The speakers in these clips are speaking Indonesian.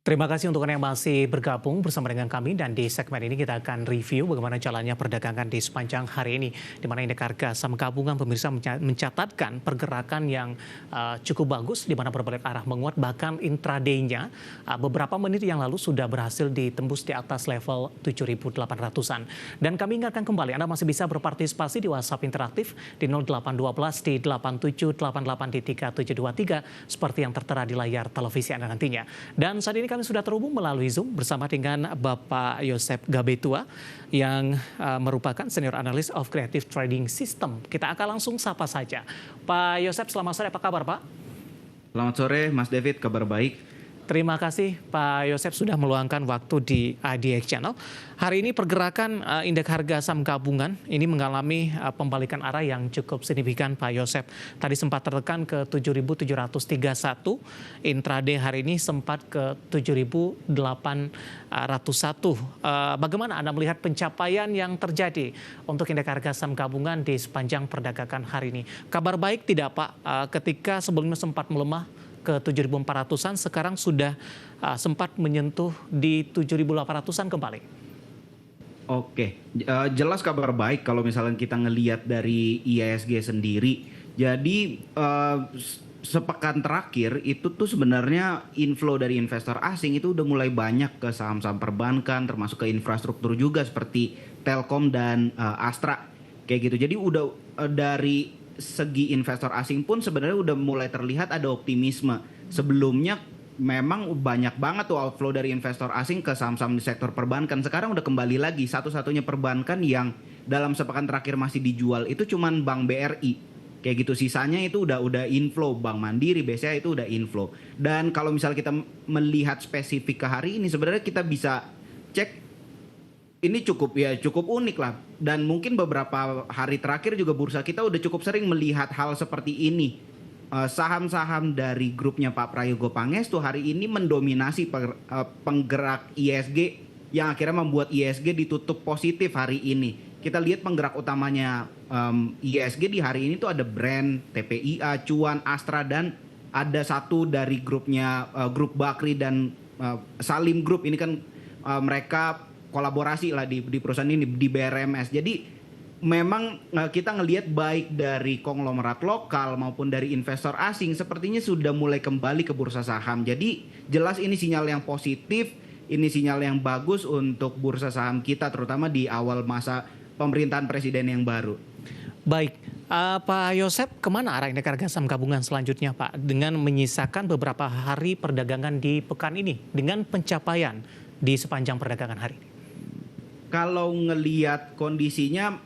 Terima kasih untuk Anda yang masih bergabung bersama dengan kami dan di segmen ini kita akan review bagaimana jalannya perdagangan di sepanjang hari ini di mana indeks harga saham gabungan pemirsa mencatatkan pergerakan yang cukup bagus di mana berbalik arah menguat bahkan intraday-nya beberapa menit yang lalu sudah berhasil ditembus di atas level 7.800-an. Dan kami ingatkan kembali Anda masih bisa berpartisipasi di WhatsApp interaktif di 0812 di 8788 di 3723 seperti yang tertera di layar televisi Anda nantinya. Dan saat ini kami sudah terhubung melalui Zoom bersama dengan Bapak Yosep Gabetua yang merupakan Senior Analyst of Creative Trading System. Kita akan langsung sapa saja. Pak Yosep, selamat sore. Apa kabar, Pak? Selamat sore, Mas David. Kabar baik. Terima kasih Pak Yosep sudah meluangkan waktu di IDX Channel. Hari ini pergerakan indeks harga saham gabungan ini mengalami pembalikan arah yang cukup signifikan Pak Yosep. Tadi sempat tertekan ke 7.731, intraday hari ini sempat ke 7.801. Bagaimana Anda melihat pencapaian yang terjadi untuk indeks harga saham gabungan di sepanjang perdagangan hari ini? Kabar baik tidak Pak, ketika sebelumnya sempat melemah ke 7.400-an, sekarang sudah sempat menyentuh di 7.800-an kembali. Oke, jelas kabar baik kalau misalnya kita ngelihat dari IISG sendiri. Jadi sepekan terakhir itu tuh sebenarnya inflow dari investor asing itu udah mulai banyak ke saham-saham perbankan, termasuk ke infrastruktur juga seperti Telkom dan Astra kayak gitu. Jadi udah dari segi investor asing pun sebenarnya udah mulai terlihat ada optimisme. Sebelumnya memang banyak banget tuh outflow dari investor asing ke saham-saham di sektor perbankan. Sekarang udah kembali lagi, satu-satunya perbankan yang dalam sepekan terakhir masih dijual itu cuman Bank BRI. Kayak gitu, sisanya itu udah inflow. Bank Mandiri, BCA itu udah inflow. Dan kalau misalnya kita melihat spesifik ke hari ini, sebenarnya kita bisa cek ini cukup unik lah, dan mungkin beberapa hari terakhir juga bursa kita udah cukup sering melihat hal seperti ini. Saham-saham dari grupnya Pak Prayogo Pangestu hari ini mendominasi penggerak ISG yang akhirnya membuat ISG ditutup positif hari ini. Kita lihat penggerak utamanya ISG di hari ini tuh ada Brand, TPIA, Cuan, Astra, dan ada satu dari grupnya grup Bakri dan Salim Group. Ini kan mereka kolaborasi lah di perusahaan ini di BRMS. Jadi memang kita ngelihat baik dari konglomerat lokal maupun dari investor asing sepertinya sudah mulai kembali ke bursa saham. Jadi jelas ini sinyal yang positif, ini sinyal yang bagus untuk bursa saham kita terutama di awal masa pemerintahan presiden yang baru. Baik, Pak Yosep, kemana arah indeks harga saham gabungan selanjutnya Pak dengan menyisakan beberapa hari perdagangan di pekan ini dengan pencapaian di sepanjang perdagangan hari ini? Kalau ngelihat kondisinya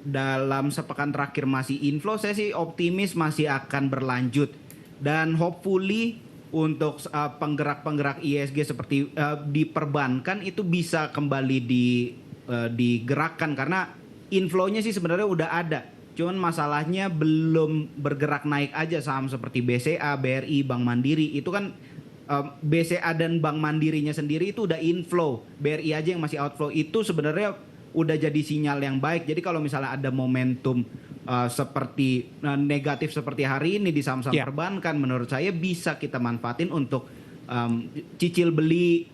dalam sepekan terakhir masih inflow, saya sih optimis masih akan berlanjut. Dan hopefully untuk penggerak-penggerak ISG seperti di perbankan itu bisa kembali digerakkan. Karena inflow-nya sih sebenarnya udah ada. Cuman masalahnya belum bergerak naik aja saham seperti BCA, BRI, Bank Mandiri. Itu kan BCA dan Bank Mandirinya sendiri itu udah inflow. BRI aja yang masih outflow, itu sebenarnya udah jadi sinyal yang baik. Jadi kalau misalnya ada momentum seperti negatif seperti hari ini di saham-saham perbankan, menurut saya bisa kita manfaatin untuk cicil beli.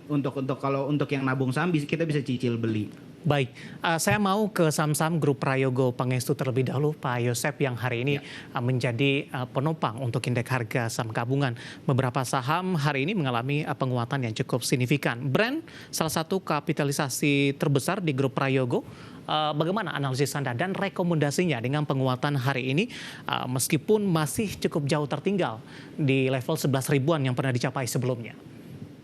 Kalau untuk yang nabung saham kita bisa cicil beli. Baik, saya mau ke saham-saham grup Prayogo Pangestu terlebih dahulu, Pak Yosep, yang hari ini menjadi penopang untuk indeks harga saham gabungan. Beberapa saham hari ini mengalami penguatan yang cukup signifikan. Brand, salah satu kapitalisasi terbesar di grup Prayogo. Bagaimana analisis Anda dan rekomendasinya dengan penguatan hari ini meskipun masih cukup jauh tertinggal di level 11 ribuan yang pernah dicapai sebelumnya?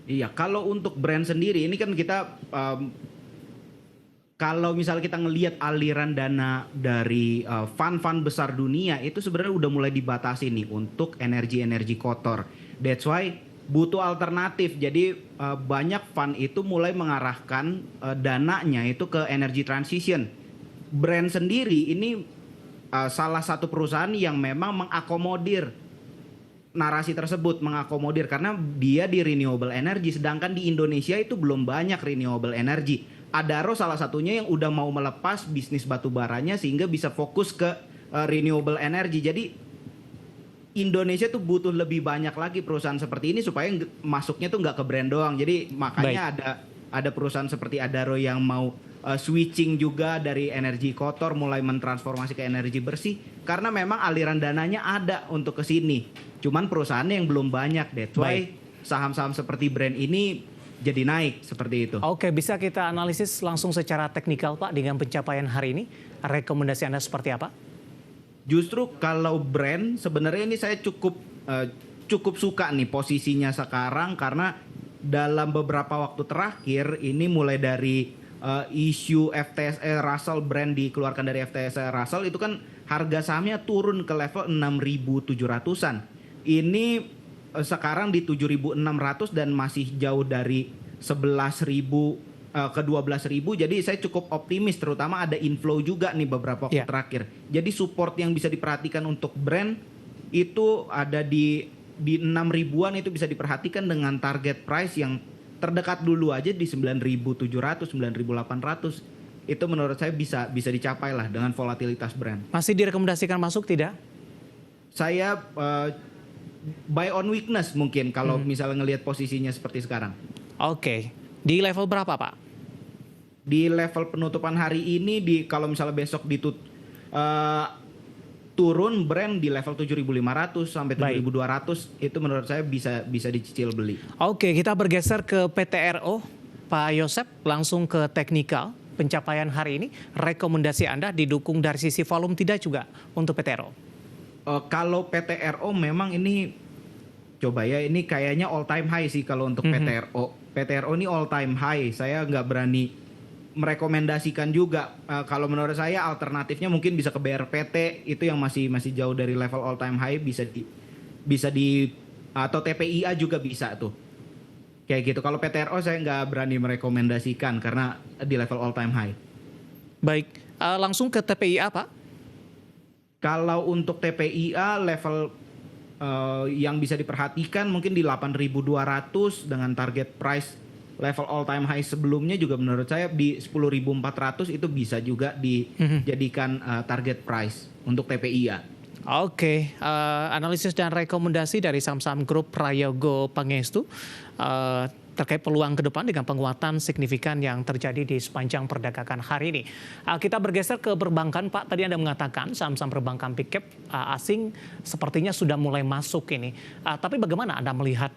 Iya, kalau untuk brand sendiri ini kan kita kalau misalnya kita ngelihat aliran dana dari fund-fund besar dunia itu sebenarnya udah mulai dibatasi nih untuk energi-energi kotor. That's why butuh alternatif. Jadi banyak fund itu mulai mengarahkan dananya itu ke energy transition. Brand sendiri ini salah satu perusahaan yang memang mengakomodir narasi tersebut, mengakomodir karena dia di renewable energy, sedangkan di Indonesia itu belum banyak renewable energy. Adaro salah satunya yang udah mau melepas bisnis batu baranya sehingga bisa fokus ke renewable energy. Jadi Indonesia tuh butuh lebih banyak lagi perusahaan seperti ini supaya masuknya tuh nggak ke brand doang. Jadi makanya ada perusahaan seperti Adaro yang mau switching juga dari energi kotor mulai mentransformasi ke energi bersih karena memang aliran dananya ada untuk ke sini. Cuman perusahaannya yang belum banyak. That's why saham-saham seperti brand ini jadi naik seperti itu. Oke, bisa kita analisis langsung secara teknikal Pak dengan pencapaian hari ini. Rekomendasi Anda seperti apa? Justru kalau brand sebenarnya ini saya cukup suka nih posisinya sekarang karena dalam beberapa waktu terakhir ini mulai dari isu FTSE Russell brand dikeluarkan dari FTSE Russell itu kan harga sahamnya turun ke level 6.700-an. Ini sekarang di 7.600 dan masih jauh dari 11.000 ke 12.000, jadi saya cukup optimis terutama ada inflow juga nih beberapa waktu terakhir. Jadi support yang bisa diperhatikan untuk brand itu ada di 6.000-an itu bisa diperhatikan dengan target price yang terdekat dulu aja di 9.700, 9.800. Itu menurut saya bisa dicapai lah dengan volatilitas brand. Masih direkomendasikan masuk tidak? Saya buy on weakness mungkin kalau misalnya ngelihat posisinya seperti sekarang. Oke. Di level berapa Pak? Di level penutupan hari ini kalau misalnya besok turun brand di level 7.500 sampai 7.200 itu menurut saya bisa dicicil beli. Oke, kita bergeser ke PTRO. Pak Yosep, langsung ke teknikal. Pencapaian hari ini, rekomendasi Anda didukung dari sisi volume tidak juga untuk PTRO? Kalau PTRO memang ini coba ya, ini kayaknya all time high sih kalau untuk PTRO. PTRO ini all time high. Saya nggak berani merekomendasikan juga. Kalau menurut saya alternatifnya mungkin bisa ke BRPT itu yang masih jauh dari level all time high, bisa di atau TPIA juga bisa tuh. Kayak gitu. Kalau PTRO saya nggak berani merekomendasikan karena di level all time high. Baik, langsung ke TPIA Pak. Kalau untuk TPIA level yang bisa diperhatikan mungkin di 8.200 dengan target price level all time high sebelumnya juga menurut saya di 10.400 itu bisa juga dijadikan target price untuk TPIA. Oke, analisis dan rekomendasi dari saham-saham grup Prayogo Pangestu terkait peluang ke depan dengan penguatan signifikan yang terjadi di sepanjang perdagangan hari ini. Kita bergeser ke perbankan Pak. Tadi Anda mengatakan saham-saham perbankan big cap asing sepertinya sudah mulai masuk ini. Tapi bagaimana Anda melihat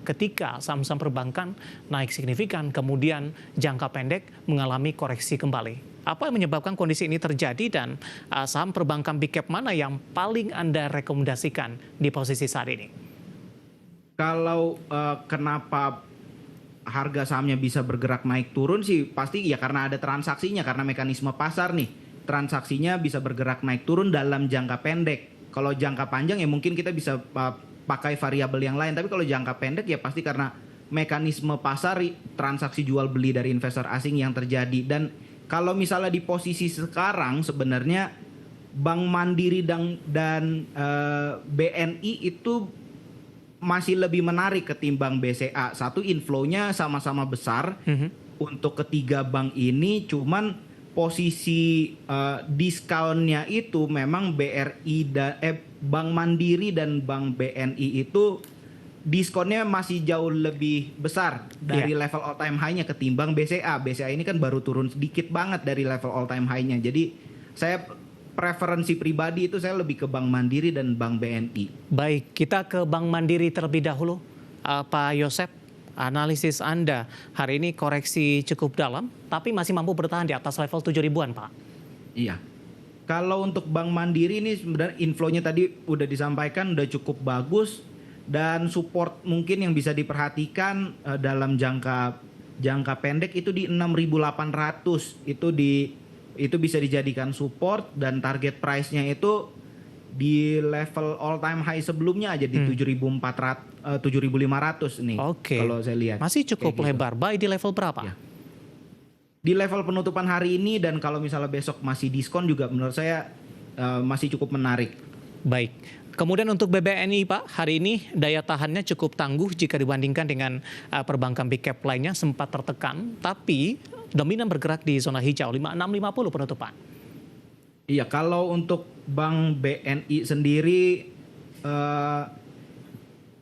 ketika saham-saham perbankan naik signifikan kemudian jangka pendek mengalami koreksi kembali? Apa yang menyebabkan kondisi ini terjadi dan saham perbankan big cap mana yang paling Anda rekomendasikan di posisi saat ini? Kalau kenapa harga sahamnya bisa bergerak naik turun sih pasti ya karena ada transaksinya, karena mekanisme pasar nih. Transaksinya bisa bergerak naik turun dalam jangka pendek. Kalau jangka panjang ya mungkin kita bisa pakai variabel yang lain, tapi kalau jangka pendek ya pasti karena mekanisme pasar transaksi jual beli dari investor asing yang terjadi. Dan kalau misalnya di posisi sekarang sebenarnya Bank Mandiri dan BNI itu masih lebih menarik ketimbang BCA. Satu, inflow-nya sama-sama besar untuk ketiga bank ini, cuman posisi diskonnya itu memang Bank Mandiri dan Bank BNI itu diskonnya masih jauh lebih besar dari level all time high-nya ketimbang BCA. BCA ini kan baru turun sedikit banget dari level all time high-nya. Jadi saya preferensi pribadi itu saya lebih ke Bank Mandiri dan Bank BNI. Baik, kita ke Bank Mandiri terlebih dahulu. Pak Yosep, analisis Anda hari ini koreksi cukup dalam, tapi masih mampu bertahan di atas level 7.000-an, Pak. Iya. Kalau untuk Bank Mandiri ini sebenarnya inflow-nya tadi udah disampaikan udah cukup bagus, dan support mungkin yang bisa diperhatikan dalam jangka pendek itu di 6.800 itu bisa dijadikan support, dan target price-nya itu di level all time high sebelumnya aja di 7.500 nih. Oke. Kalau saya lihat. Masih cukup lebar. Buy di level berapa? Ya. Di level penutupan hari ini, dan kalau misalnya besok masih diskon juga menurut saya masih cukup menarik. Baik. Kemudian untuk BBNI Pak, hari ini daya tahannya cukup tangguh jika dibandingkan dengan perbankan big cap lainnya, sempat tertekan, tapi dominan bergerak di zona hijau 5650 penutupan. Iya, kalau untuk Bank BNI sendiri eh,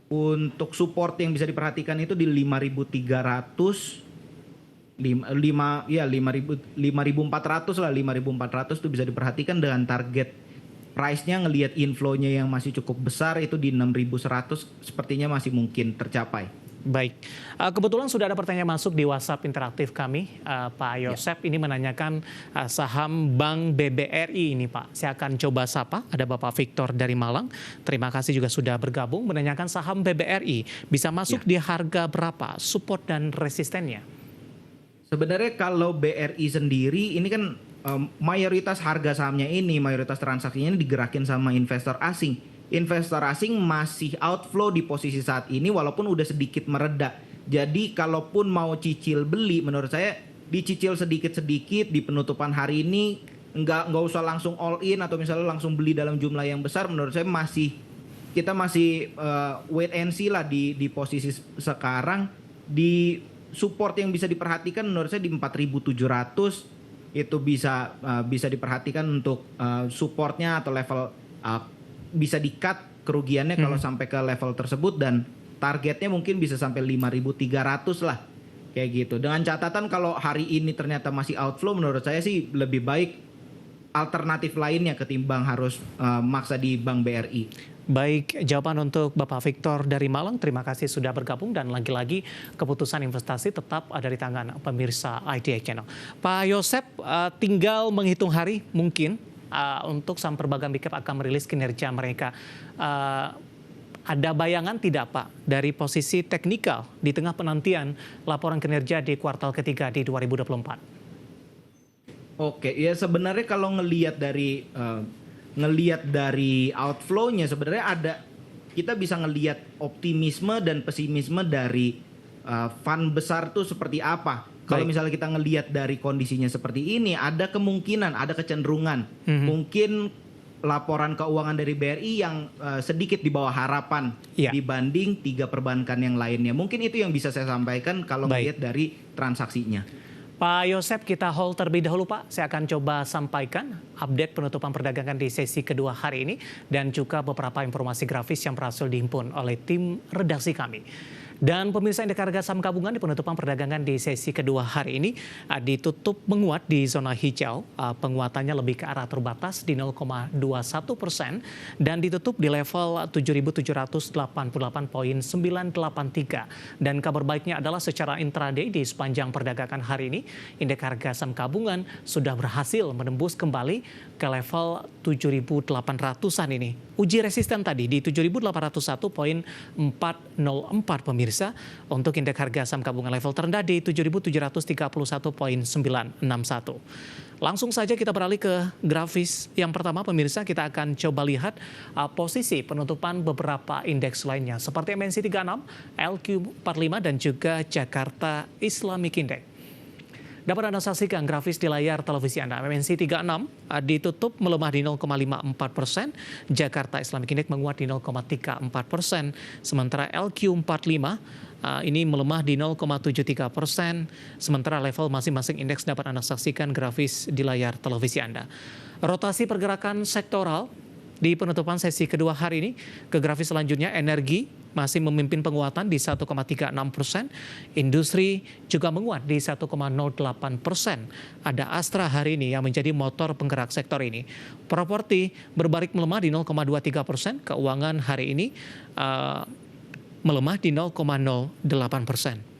untuk support yang bisa diperhatikan itu di 5.300, 5.400 lah, 5.400 itu bisa diperhatikan, dengan target price-nya ngelihat inflow-nya yang masih cukup besar itu di 6.100 sepertinya masih mungkin tercapai. Baik, kebetulan sudah ada pertanyaan masuk di WhatsApp interaktif kami, Pak Yosep ini menanyakan saham Bank BBRI ini Pak. Saya akan coba sapa, ada Bapak Victor dari Malang. Terima kasih juga sudah bergabung, menanyakan saham BBRI bisa masuk di harga berapa, support dan resistennya? Sebenarnya kalau BRI sendiri ini kan mayoritas harga sahamnya ini, mayoritas transaksinya ini digerakin sama investor asing. Investor asing masih outflow di posisi saat ini walaupun udah sedikit mereda. Jadi kalaupun mau cicil beli, menurut saya dicicil sedikit-sedikit di penutupan hari ini, nggak usah langsung all in atau misalnya langsung beli dalam jumlah yang besar. Menurut saya kita masih wait and see lah di posisi sekarang. Di support yang bisa diperhatikan menurut saya di 4.700 itu bisa diperhatikan untuk supportnya atau level bisa di-cut kerugiannya kalau sampai ke level tersebut, dan targetnya mungkin bisa sampai 5.300 lah kayak gitu. Dengan catatan kalau hari ini ternyata masih outflow, menurut saya sih lebih baik alternatif lainnya ketimbang harus maksa di Bank BRI. Baik, jawaban untuk Bapak Victor dari Malang. Terima kasih sudah bergabung, dan lagi-lagi keputusan investasi tetap ada di tangan pemirsa IDX Channel. Pak Yosep, tinggal menghitung hari mungkin untuk saham perbankan big cap akan merilis kinerja mereka. Ada bayangan tidak Pak dari posisi teknikal di tengah penantian laporan kinerja di kuartal ketiga di 2024? Oke, ya sebenarnya kalau ngelihat dari outflow-nya sebenarnya kita bisa ngelihat optimisme dan pesimisme dari fund besar tuh seperti apa. Kalau misalnya kita ngelihat dari kondisinya seperti ini, ada kemungkinan, ada kecenderungan mungkin laporan keuangan dari BRI yang sedikit di bawah harapan dibanding 3 perbankan yang lainnya. Mungkin itu yang bisa saya sampaikan kalau melihat dari transaksinya. Pak Yosep, kita hold terlebih dahulu Pak. Saya akan coba sampaikan update penutupan perdagangan di sesi kedua hari ini dan juga beberapa informasi grafis yang berhasil dihimpun oleh tim redaksi kami. Dan pemirsa indeks harga saham gabungan di penutupan perdagangan di sesi kedua hari ini ditutup menguat di zona hijau, penguatannya lebih ke arah terbatas di 0,21% dan ditutup di level 7.788,983. Dan kabar baiknya adalah secara intraday di sepanjang perdagangan hari ini, indeks harga saham gabungan sudah berhasil menembus kembali ke level 7.800-an ini. Uji resisten tadi di 7.801,404 pemirsa. Untuk indeks harga saham gabungan level terendah di 7.731,961. Langsung saja kita beralih ke grafis yang pertama pemirsa, kita akan coba lihat posisi penutupan beberapa indeks lainnya seperti MNC 36, LQ45 dan juga Jakarta Islamic Index. Dapat Anda saksikan grafis di layar televisi Anda. MNC 36 ditutup melemah di 0,54%, Jakarta Islamic Index menguat di 0,34%, sementara LQ45 ini melemah di 0,73%, sementara level masing-masing indeks dapat Anda saksikan grafis di layar televisi Anda. Rotasi pergerakan sektoral di penutupan sesi kedua hari ini, ke grafis selanjutnya, energi masih memimpin penguatan di 1,36%, industri juga menguat di 1,08%. Ada Astra hari ini yang menjadi motor penggerak sektor ini. Properti berbalik melemah di 0,23%, keuangan hari ini melemah di 0,08%.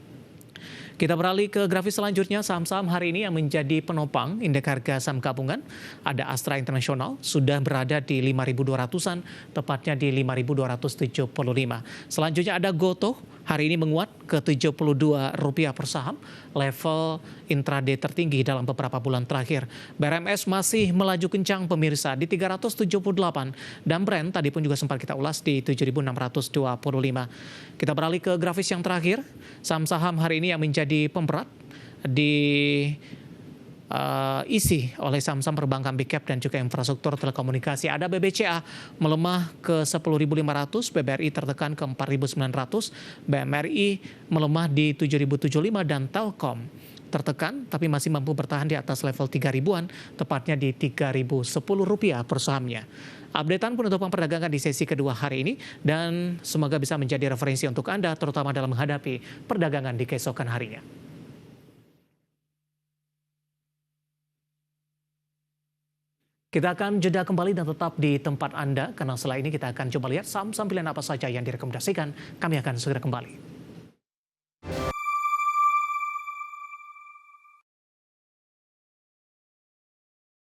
Kita beralih ke grafis selanjutnya, saham-saham hari ini yang menjadi penopang indeks harga saham gabungan. Ada Astra International, sudah berada di 5.200-an, tepatnya di 5.275. Selanjutnya ada Gotoh, hari ini menguat ke Rp72 per saham, level intraday tertinggi dalam beberapa bulan terakhir. BRMS masih melaju kencang pemirsa di 378, dan Brent tadi pun juga sempat kita ulas di 7.625. Kita beralih ke grafis yang terakhir, saham-saham hari ini yang menjadi pemberat isi oleh saham-saham perbankan big cap dan juga infrastruktur telekomunikasi. Ada BBCA melemah ke 10.500, BBRI tertekan ke 4.900, BMRI melemah di 7.075 dan Telkom tertekan tapi masih mampu bertahan di atas level 3.000-an, tepatnya di Rp3.010 per sahamnya. updatean penutupan perdagangan di sesi kedua hari ini dan semoga bisa menjadi referensi untuk Anda terutama dalam menghadapi perdagangan di keesokan harinya. Kita akan jeda kembali dan tetap di tempat Anda karena setelah ini kita akan coba lihat saham-saham pilihan apa saja yang direkomendasikan. Kami akan segera kembali.